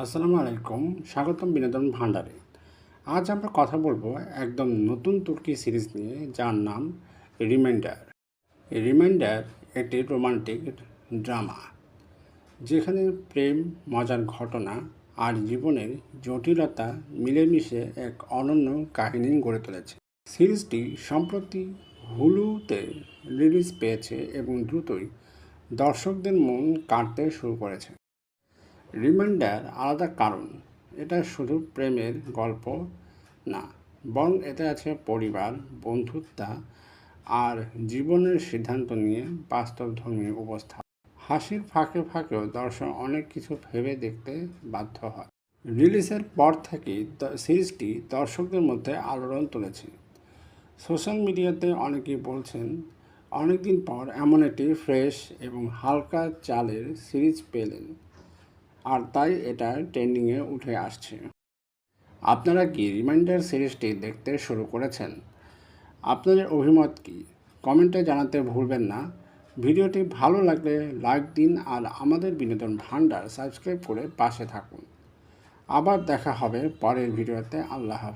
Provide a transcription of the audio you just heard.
আসসালামু আলাইকুম, স্বাগতম বিনোদন ভান্ডারে। আজ আমরা কথা বলবো একদম নতুন তুর্কি সিরিজ নিয়ে, যার নাম রিমাইন্ডার। রিমাইন্ডার একটি রোমান্টিক ড্রামা যেখানে প্রেম, মজার ঘটনা আর জীবনের জটিলতা মিলেমিশে এক অনন্য কাহিনী গড়ে তুলেছে। সিরিজটি সম্প্রতি হুলুতে রিলিজ পেয়েছে এবং দ্রুতই দর্শকদের মন কাড়তে শুরু করেছে। রিমাইন্ডার আলাদা কারণ এটা শুধু প্রেমের গল্প না, বরং এতে আছে পরিবার, বন্ধুত্ব আর জীবনের সিদ্ধান্ত নিয়ে বাস্তবধর্মী উপস্থাপন। হাসির ফাঁকে ফাঁকেও দর্শক অনেক কিছু ভেবে দেখতে বাধ্য হয়। রিলিজের পর থেকেই সিরিজটি দর্শকদের মধ্যে আলোড়ন তুলেছে। সোশ্যাল মিডিয়াতে অনেকেই বলছেন অনেকদিন পর এমন একটি ফ্রেশ এবং হালকা চালের সিরিজ পেলেন, আর তাই এটা ট্রেন্ডিংয়ে উঠে আসছে। আপনারা কি রিমাইন্ডার সিরিজটি দেখতে শুরু করেছেন? আপনাদের অভিমত কি কমেন্টে জানাতে ভুলবেন না। ভিডিওটি ভালো লাগলে লাইক দিন আর আমাদের বিনোদন ভান্ডার সাবস্ক্রাইব করে পাশে থাকুন। আবার দেখা হবে পরের ভিডিওতে। আল্লাহ হাফেজ।